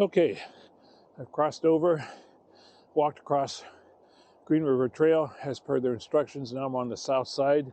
Okay, I've crossed over, walked across Green River Trail as per their instructions. Now I'm on the south side,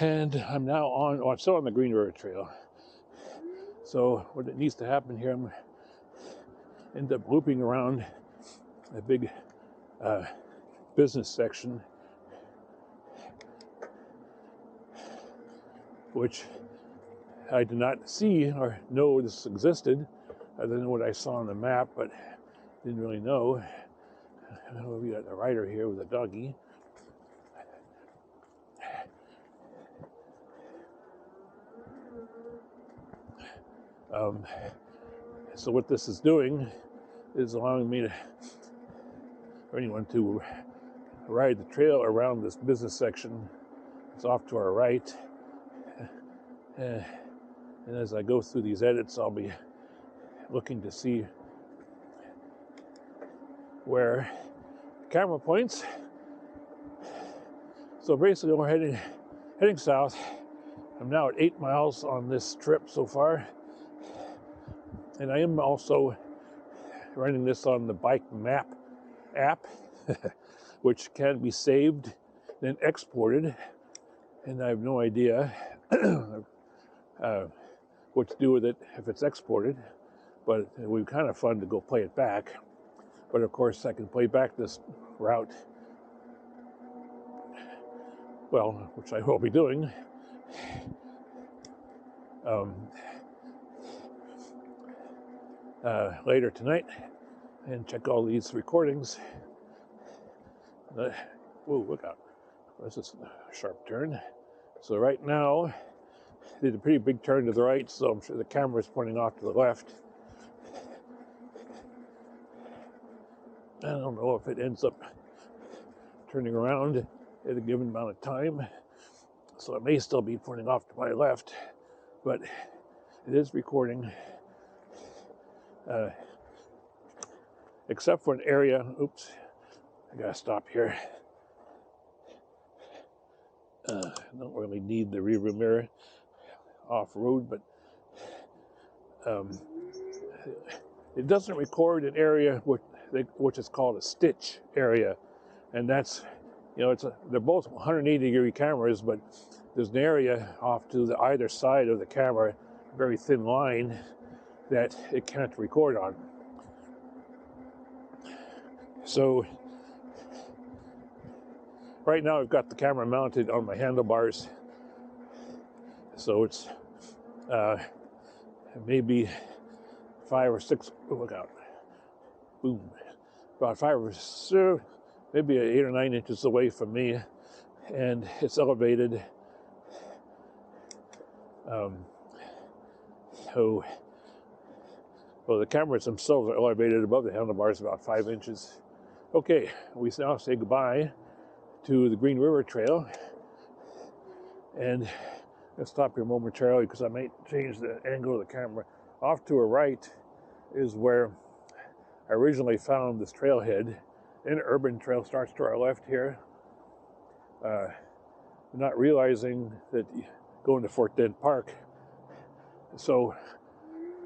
and I'm now on, I'm still on the Green River Trail. So what needs to happen here, I'm end up looping around a big business section, which I did not see or know this existed, other than what I saw on the map, but didn't really know. We got a rider here with a doggy. So what this is doing is allowing me to, or anyone to, ride the trail around this business section. It's off to our right. And as I go through these edits, I'll be looking to see where the camera points. So basically we're heading south. I'm now at 8 miles on this trip so far. And I am also running this on the bike map app, which can be saved and exported. And I have no idea what to do with it if it's exported, but it would be kind of fun to go play it back. But of course I can play back this route, well, which I will be doing, later tonight, and check all these recordings. Whoa, look out. This is a sharp turn. So right now, I did a pretty big turn to the right, so I'm sure the camera is pointing off to the left. I don't know if it ends up turning around at a given amount of time, so it may still be pointing off to my left, but it is recording. Except for an area, oops, I gotta stop here. I don't really need the rear view mirror off-road, but it doesn't record an area which is called a stitch area, and that's, they're both 180-degree cameras, but there's an area off to the either side of the camera, very thin line, that it can't record on. So right now I've got the camera mounted on my handlebars, so it's maybe 5 or 6, look out, boom, about 5 or 6, maybe 8 or 9 inches away from me, and it's elevated. Well, the cameras themselves are elevated above the handlebars about 5 inches. Okay, we now say goodbye to the Green River Trail, and I'll stop here momentarily because I might change the angle of the camera. Off to our right is where I originally found this trailhead. Interurban Trail starts to our left here. Not realizing that going to Fort Dent Park. So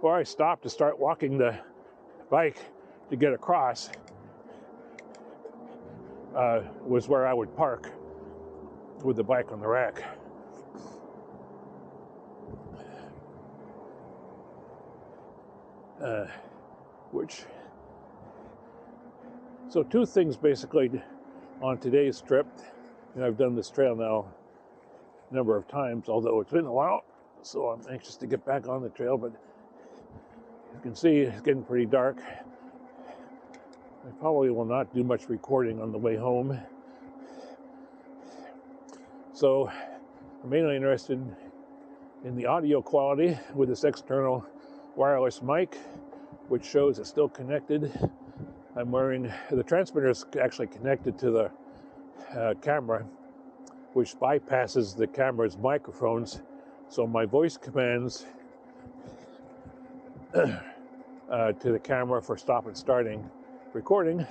where I stopped to start walking the bike to get across was where I would park with the bike on the rack. So two things basically on today's trip, and I've done this trail now a number of times, although it's been a while, so I'm anxious to get back on the trail, but you can see it's getting pretty dark. I probably will not do much recording on the way home. So I'm mainly interested in the audio quality with this external wireless mic, which shows it's still connected. I'm wearing, the transmitter is actually connected to the camera, which bypasses the camera's microphones. So my voice commands to the camera for stop and starting recording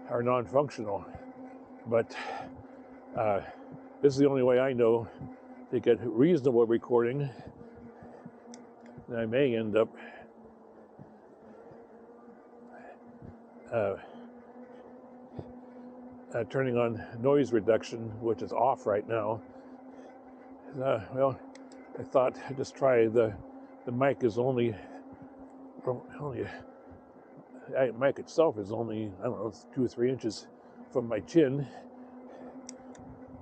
are non-functional. But this is the only way I know to get reasonable recording. And I may end up turning on noise reduction, which is off right now. Well, I thought I'd just try the mic is only the mic itself is only, I don't know, 2 or 3 inches from my chin.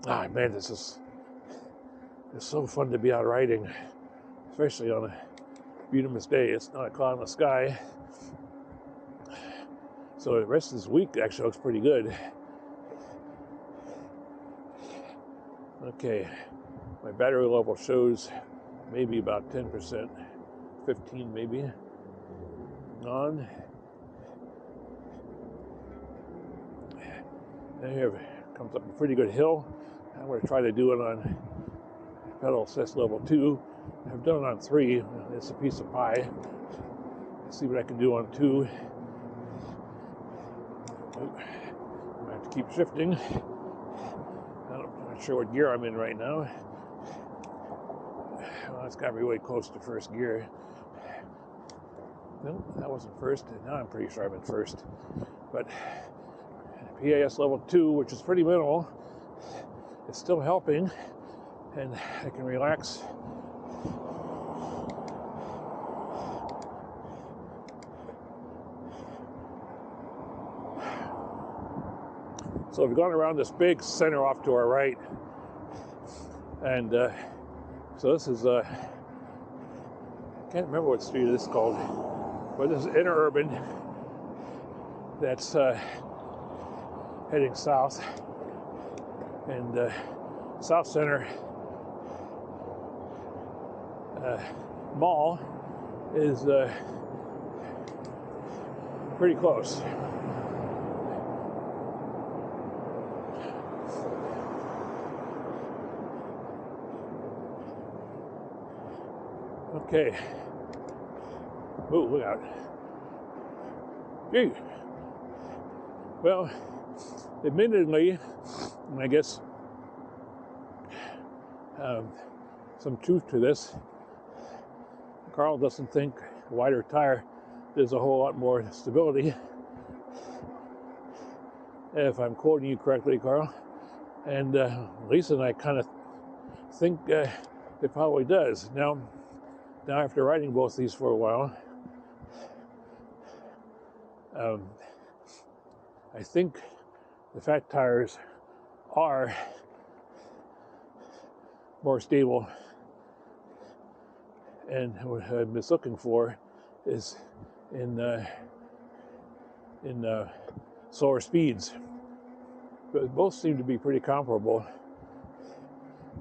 Ah, man, it's so fun to be out riding, especially on a beautiful day. It's not a cloud in the sky. So the rest of this week actually looks pretty good. Okay, my battery level shows maybe about 10%, 15 maybe, on. And here comes up a pretty good hill. I'm going to try to do it on pedal assist level 2. I've done it on 3. It's a piece of pie. Let's see what I can do on 2. I have to keep shifting. I'm not sure what gear I'm in right now. Well, it's got to be really close to first gear. No, that wasn't first. Now I'm pretty sure I'm in first. But PAS level 2, which is pretty minimal, it's still helping, and I can relax. So we've gone around this big center off to our right, and so this is I can't remember what street this is called, but this is Interurban. That's heading south, and South Center Mall is pretty close. Okay. Oh, look out. Gee. Well, admittedly, I guess some truth to this. Carl doesn't think a wider tire there's a whole lot more stability. If I'm quoting you correctly, Carl. And Lisa and I kind of think it probably does. Now after riding both these for a while, I think the fat tires are more stable, and what I've been looking for is in slower speeds. But both seem to be pretty comparable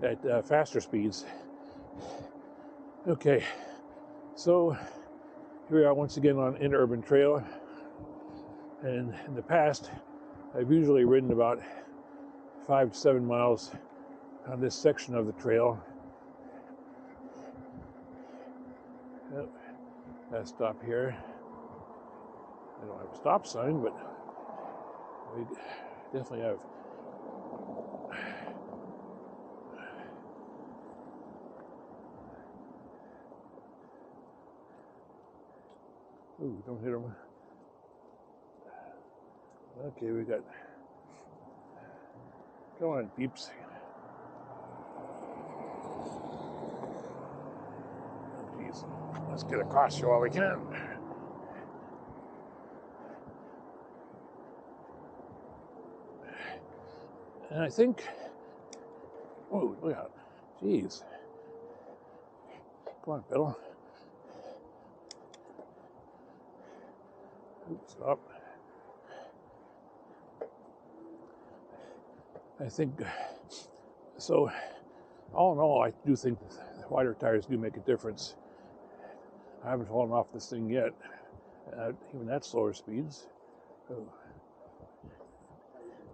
at faster speeds. Okay, so here we are once again on Interurban Trail, and in the past I've usually ridden about 5 to 7 miles on this section of the trail. Oh, I'll stop here. I don't have a stop sign, but we definitely have. Ooh, don't hit them. Okay, we got. Come on, peeps. Jeez, let's get across here while we can. And I think. Oh, look out! Jeez. Come on, pedal. Oops, stop. I think so. All in all, I do think the wider tires do make a difference. I haven't fallen off this thing yet, even at slower speeds. Oh.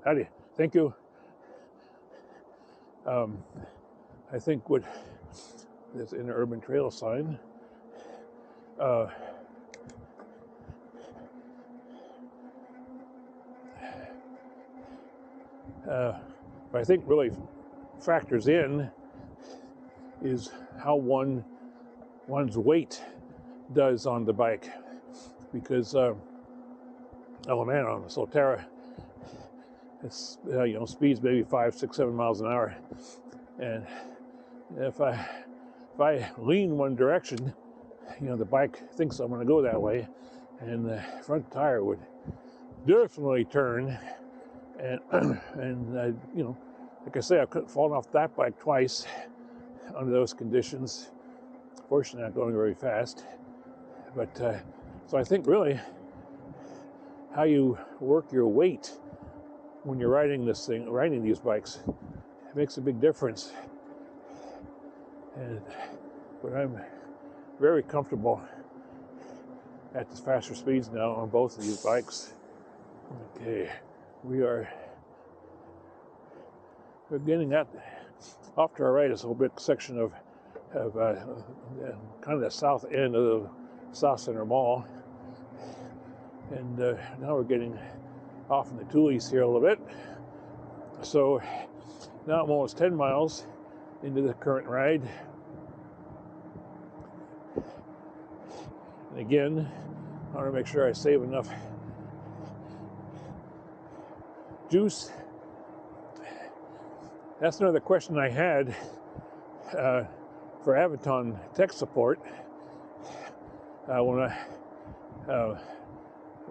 Howdy, thank you. I think with this Interurban Trail sign, what I think really factors in is how one's weight does on the bike, because Oh man, on the Solterra, it's speeds maybe 5, 6, 7 miles an hour, and if I lean one direction, the bike thinks I'm going to go that way, and the front tire would definitely turn, and and like I say, I've fallen off that bike twice under those conditions. Fortunately, not going very fast, but so I think really how you work your weight when you're riding these bikes, it makes a big difference. But I'm very comfortable at the faster speeds now on both of these bikes. Okay, we're getting off to our right is a whole big section of kind of the south end of the South Center Mall, and now we're getting off in the Tulies here a little bit. So now I'm almost 10 miles into the current ride. And again, I want to make sure I save enough juice. That's another question I had for Aviton tech support when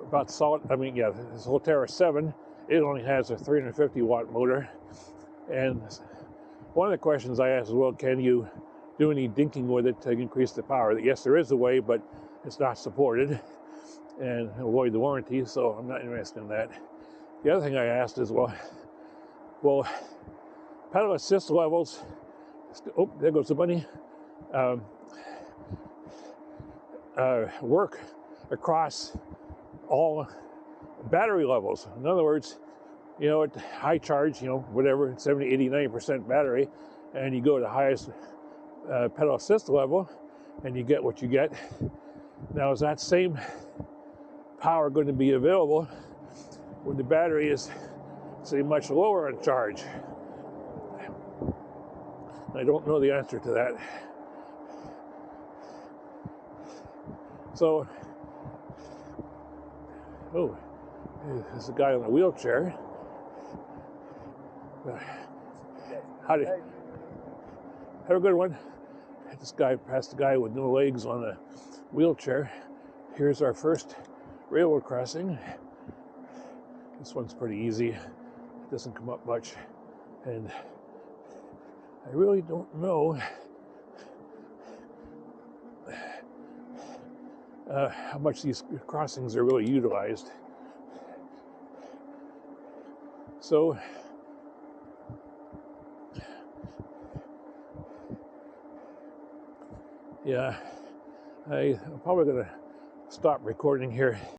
about solid. This Solterra 7, it only has a 350 watt motor, and one of the questions I asked is, well, can you do any dinking with it to increase the power? Yes, there is a way, but it's not supported and avoid the warranty, so I'm not interested in that. The other thing I asked is, well, pedal assist levels, oh, there goes the bunny, work across all battery levels. In other words, at high charge, whatever, 70, 80, 90% battery, and you go to the highest pedal assist level, and you get what you get. Now, is that same power going to be available when the battery is, say, much lower on charge? I don't know the answer to that. So, oh, there's a guy in a wheelchair. Howdy. Have a good one. This guy passed a guy with no legs on a wheelchair. Here's our first railroad crossing. This one's pretty easy. It doesn't come up much. And I really don't know how much these crossings are really utilized. So, yeah, I'm probably going to stop recording here.